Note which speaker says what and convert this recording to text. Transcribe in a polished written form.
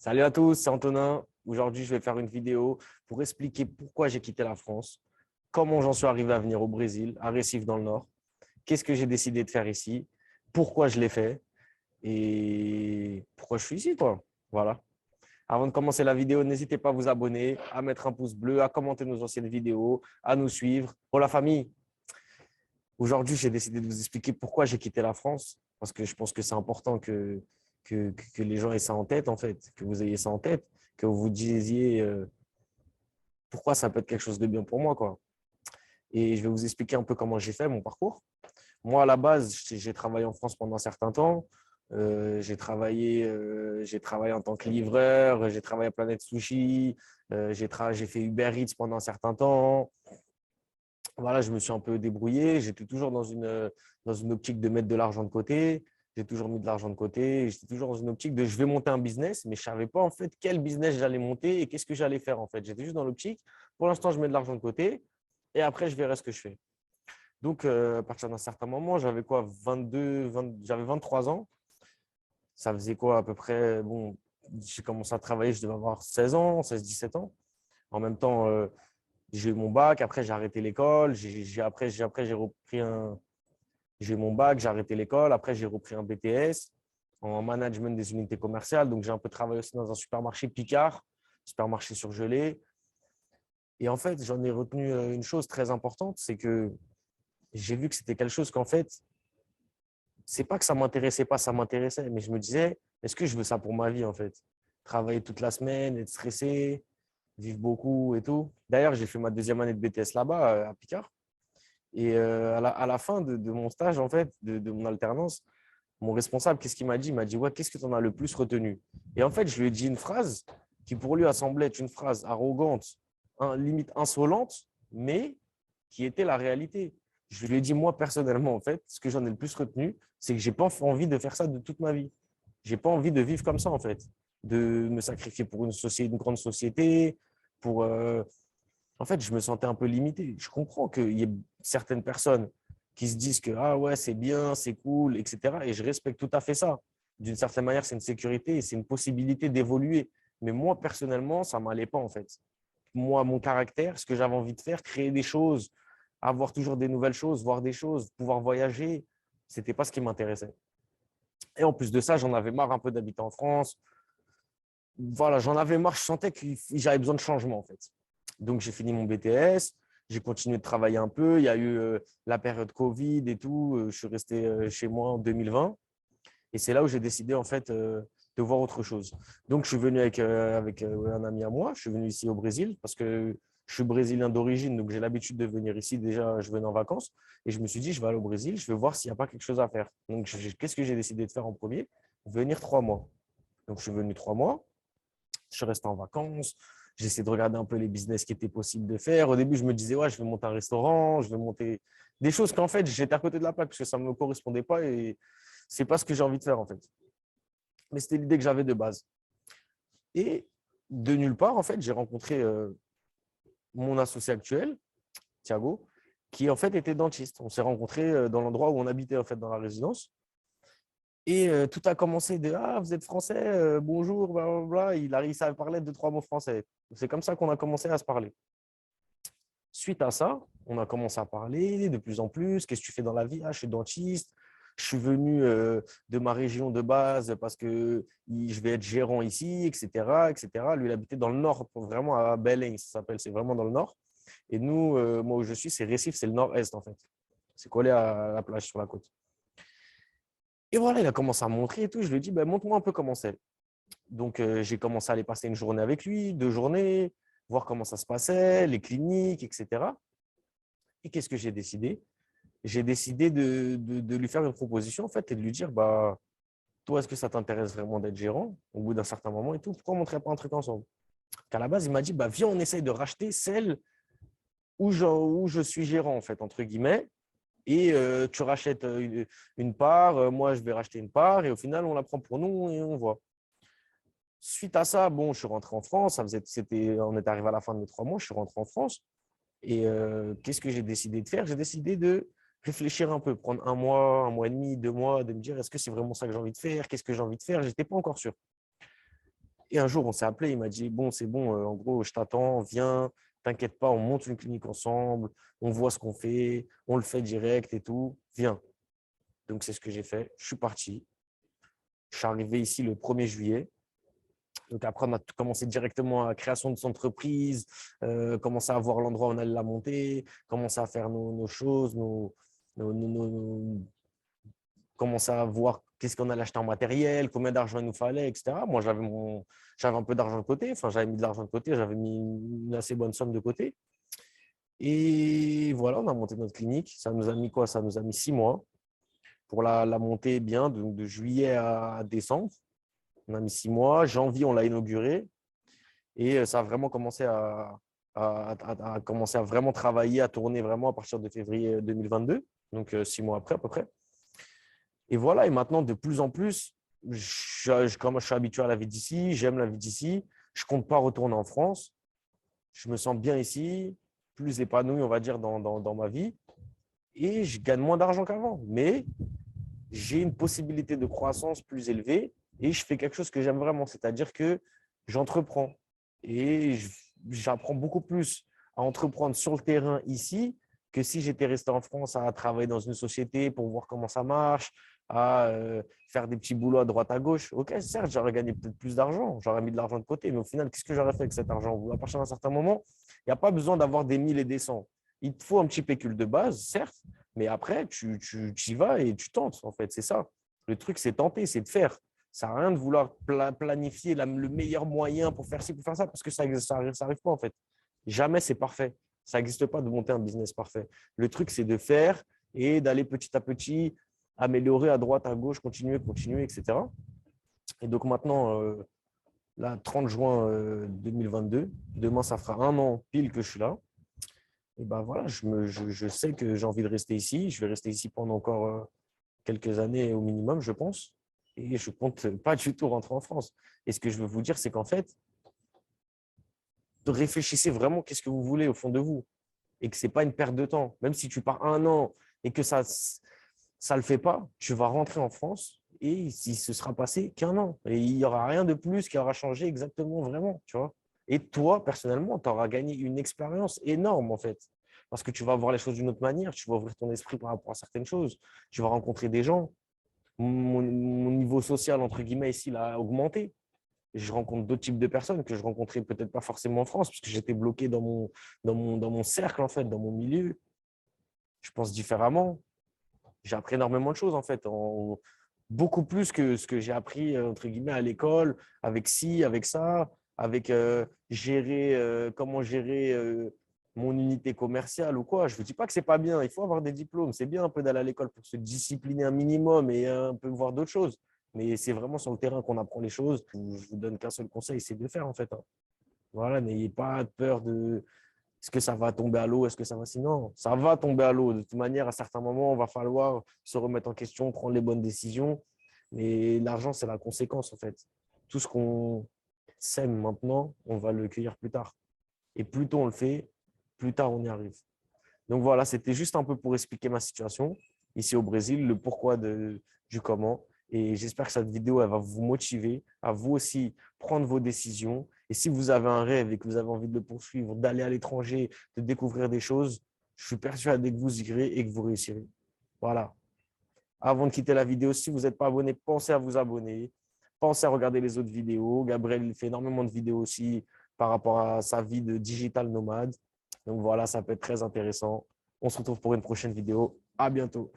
Speaker 1: Salut à tous, c'est Antonin. Aujourd'hui, je vais faire une vidéo pour expliquer pourquoi j'ai quitté la France, comment j'en suis arrivé à venir au Brésil, à Recife dans le Nord, qu'est-ce que j'ai décidé de faire ici, pourquoi je l'ai fait et pourquoi je suis ici, quoi. Voilà. Avant de commencer la vidéo, n'hésitez pas à vous abonner, à mettre un pouce bleu, à commenter nos anciennes vidéos, à nous suivre. Pour la famille, aujourd'hui, j'ai décidé de vous expliquer pourquoi j'ai quitté la France, parce que je pense que c'est important que les gens aient ça en tête, en fait, que vous ayez ça en tête, que vous vous disiez pourquoi ça peut être quelque chose de bien pour moi, quoi. Et je vais vous expliquer un peu comment j'ai fait mon parcours. Moi, à la base, j'ai travaillé en France pendant un certain temps. J'ai travaillé en tant que livreur, j'ai travaillé à Planète Sushi, j'ai fait Uber Eats pendant un certain temps. Voilà, je me suis un peu débrouillé. J'étais toujours dans une optique de mettre de l'argent de côté. J'ai toujours mis de l'argent de côté. J'étais toujours dans une optique de je vais monter un business, mais je ne savais pas en fait quel business j'allais monter et qu'est-ce que j'allais faire en fait. J'étais juste dans l'optique. Pour l'instant, je mets de l'argent de côté et après, je verrai ce que je fais. Donc, à partir d'un certain moment, j'avais quoi, 20, j'avais 23 ans. Ça faisait quoi à peu près, bon, j'ai commencé à travailler, je devais avoir 16 ans, 16, 17 ans. En même temps, j'ai eu mon bac, après j'ai arrêté l'école, après j'ai repris j'ai eu mon bac, j'ai arrêté l'école, après j'ai repris un BTS en management des unités commerciales. Donc j'ai un peu travaillé aussi dans un supermarché Picard, supermarché surgelé. Et en fait, j'en ai retenu une chose très importante, c'est que j'ai vu que c'était quelque chose qu'en fait, c'est pas que ça m'intéressait pas, ça m'intéressait, mais je me disais, est-ce que je veux ça pour ma vie en fait? Travailler toute la semaine, être stressé, vivre beaucoup et tout. D'ailleurs, j'ai fait ma deuxième année de BTS là-bas, à Picard. Et à la fin de mon stage, en fait, de mon alternance, mon responsable, qu'est-ce qu'il m'a dit? Il m'a dit, ouais, qu'est-ce que tu en as le plus retenu? Et en fait, je lui ai dit une phrase qui pour lui a semblé être une phrase arrogante, limite insolente, mais qui était la réalité. Je lui ai dit, moi, personnellement, en fait, ce que j'en ai le plus retenu, c'est que je n'ai pas envie de faire ça de toute ma vie. Je n'ai pas envie de vivre comme ça, en fait, de me sacrifier pour une grande société, pour, en fait, je me sentais un peu limité. Je comprends qu'il y ait certaines personnes qui se disent que ah ouais, c'est bien, c'est cool, etc. Et je respecte tout à fait ça. D'une certaine manière, c'est une sécurité et c'est une possibilité d'évoluer. Mais moi, personnellement, ça ne m'allait pas en fait. Moi, mon caractère, ce que j'avais envie de faire, créer des choses, avoir toujours des nouvelles choses, voir des choses, pouvoir voyager, ce n'était pas ce qui m'intéressait. Et en plus de ça, j'en avais marre un peu d'habiter en France. Voilà, j'en avais marre, je sentais que j'avais besoin de changement en fait. Donc, j'ai fini mon BTS, j'ai continué de travailler un peu. Il y a eu la période Covid et tout. Je suis resté chez moi en 2020. Et c'est là où j'ai décidé en fait de voir autre chose. Donc, je suis venu avec un ami à moi. Je suis venu ici au Brésil parce que je suis brésilien d'origine. Donc, j'ai l'habitude de venir ici. Déjà, je venais en vacances. Et je me suis dit, je vais aller au Brésil. Je vais voir s'il n'y a pas quelque chose à faire. Donc, qu'est-ce que j'ai décidé de faire en premier? Venir 3 mois. Donc, je suis venu 3 mois. Je suis resté en vacances. J'essaie de regarder un peu les business qui étaient possibles de faire. Au début, je me disais, ouais, je vais monter un restaurant, je vais monter des choses qu'en fait, j'étais à côté de la plaque parce que ça ne me correspondait pas et ce n'est pas ce que j'ai envie de faire en fait. Mais c'était l'idée que j'avais de base. Et de nulle part, en fait, j'ai rencontré mon associé actuel, Thiago, qui en fait était dentiste. On s'est rencontrés dans l'endroit où on habitait en fait dans la résidence. Et tout a commencé de ah, vous êtes français, bonjour, blablabla. Il a réussi à parler 2, 3 mots français. C'est comme ça qu'on a commencé à se parler. Suite à ça, on a commencé à parler de plus en plus. Qu'est-ce que tu fais dans la vie? Ah, je suis dentiste. Je suis venu de ma région de base parce que je vais être gérant ici, etc., etc. Lui, il habitait dans le nord, vraiment à Belém, ça s'appelle. C'est vraiment dans le nord. Et nous, moi où je suis, c'est Recife, c'est le nord-est en fait. C'est collé à la plage sur la côte. Et voilà, il a commencé à me montrer et tout. Je lui ai dit, ben, montre-moi un peu comment c'est. Donc, j'ai commencé à aller passer une journée avec lui, 2 journées, voir comment ça se passait, les cliniques, etc. Et qu'est-ce que j'ai décidé? J'ai décidé de lui faire une proposition en fait et de lui dire, bah, toi, est-ce que ça t'intéresse vraiment d'être gérant au bout d'un certain moment et tout? Pourquoi on ne montrait pas un truc ensemble? Qu'à la base, il m'a dit, bah, viens, on essaye de racheter celle où je suis gérant, en fait, entre guillemets. Et tu rachètes une part, moi, je vais racheter une part et au final, on la prend pour nous et on voit. Suite à ça, bon, je suis rentré en France. On est arrivé à la fin de mes 3 mois. Je suis rentré en France. Et qu'est-ce que j'ai décidé de faire? J'ai décidé de réfléchir un peu, prendre un mois et demi, 2 mois, de me dire est-ce que c'est vraiment ça que j'ai envie de faire? Qu'est-ce que j'ai envie de faire? Je n'étais pas encore sûr. Et un jour, on s'est appelé, il m'a dit, bon, c'est bon, en gros, je t'attends, viens, t'inquiète pas, on monte une clinique ensemble, on voit ce qu'on fait, on le fait direct et tout, viens. Donc, c'est ce que j'ai fait. Je suis parti. Je suis arrivé ici le 1er juillet. Donc, après, on a commencé directement à la création de son entreprise, commencer à voir l'endroit où on allait la monter, commencer à faire nos choses, commencer à voir qu'est-ce qu'on allait acheter en matériel, combien d'argent il nous fallait, etc. Moi, j'avais un peu d'argent de côté, enfin, j'avais mis de l'argent de côté, j'avais mis une assez bonne somme de côté. Et voilà, on a monté notre clinique. Ça nous a mis quoi? Ça nous a mis 6 mois pour la monter bien, de juillet à décembre. On a mis 6 mois. Janvier, on l'a inauguré. Et ça a vraiment commencé à commencer à vraiment travailler, à tourner vraiment à partir de février 2022. Donc, 6 mois après, à peu près. Et voilà, et maintenant, de plus en plus, comme je suis habitué à la vie d'ici, j'aime la vie d'ici, je ne compte pas retourner en France. Je me sens bien ici, plus épanoui, on va dire, dans ma vie. Et je gagne moins d'argent qu'avant. Mais j'ai une possibilité de croissance plus élevée et je fais quelque chose que j'aime vraiment, c'est-à-dire que j'entreprends. Et j'apprends beaucoup plus à entreprendre sur le terrain ici que si j'étais resté en France à travailler dans une société pour voir comment ça marche, à faire des petits boulots à droite à gauche. Ok, certes, j'aurais gagné peut-être plus d'argent, j'aurais mis de l'argent de côté, mais au final, qu'est-ce que j'aurais fait avec cet argent? À partir d'un certain moment, il n'y a pas besoin d'avoir des 1000 et des 100. Il te faut un petit pécule de base, certes, mais après, tu y vas et tu tentes, en fait, c'est ça. Le truc, c'est tenter, c'est de faire. Ça n'a rien de vouloir planifier le meilleur moyen pour faire ci, pour faire ça, parce que ça n'arrive pas, en fait. Jamais c'est parfait. Ça n'existe pas de monter un business parfait. Le truc, c'est de faire et d'aller petit à petit améliorer à droite, à gauche, continuer, etc. Et donc maintenant, là, 30 juin 2022, demain, ça fera 1 an pile que je suis là. Et ben voilà, je sais que j'ai envie de rester ici. Je vais rester ici pendant encore quelques années au minimum, je pense. Et je ne compte pas du tout rentrer en France. Et ce que je veux vous dire, c'est qu'en fait, réfléchissez vraiment qu'est-ce que vous voulez au fond de vous. Et que ce n'est pas une perte de temps. Même si tu pars 1 an et que ça ne le fait pas, tu vas rentrer en France et il se sera passé qu'un an. Et il n'y aura rien de plus qui aura changé exactement vraiment, tu vois. Et toi, personnellement, tu auras gagné une expérience énorme, en fait. Parce que tu vas voir les choses d'une autre manière, tu vas ouvrir ton esprit par rapport à certaines choses, tu vas rencontrer des gens. Mon niveau social, entre guillemets, ici, il a augmenté. Je rencontre d'autres types de personnes que je rencontrais peut-être pas forcément en France, parce que j'étais bloqué dans mon cercle, en fait, dans mon milieu. Je pense différemment. J'ai appris énormément de choses, en fait, beaucoup plus que ce que j'ai appris, entre guillemets, à l'école, avec ci, avec ça, avec comment gérer mon unité commerciale ou quoi. Je ne vous dis pas que c'est pas bien, il faut avoir des diplômes. C'est bien un peu d'aller à l'école pour se discipliner un minimum et un peu voir d'autres choses. Mais c'est vraiment sur le terrain qu'on apprend les choses. Je vous donne qu'un seul conseil, c'est de le faire, en fait. Hein. Voilà, n'ayez pas peur de est-ce que ça va tomber à l'eau? Est-ce que ça va sinon? Ça va tomber à l'eau. De toute manière, à certains moments, il va falloir se remettre en question, prendre les bonnes décisions. Mais l'argent, c'est la conséquence, en fait. Tout ce qu'on sème maintenant, on va le cueillir plus tard. Et plus tôt on le fait, plus tard on y arrive. Donc voilà, c'était juste un peu pour expliquer ma situation ici au Brésil, le pourquoi du comment. Et j'espère que cette vidéo elle va vous motiver à vous aussi prendre vos décisions. Et si vous avez un rêve et que vous avez envie de le poursuivre, d'aller à l'étranger, de découvrir des choses, je suis persuadé que vous irez et que vous réussirez. Voilà. Avant de quitter la vidéo, si vous n'êtes pas abonné, pensez à vous abonner. Pensez à regarder les autres vidéos. Gabriel il fait énormément de vidéos aussi par rapport à sa vie de digital nomade. Donc voilà, ça peut être très intéressant. On se retrouve pour une prochaine vidéo. À bientôt.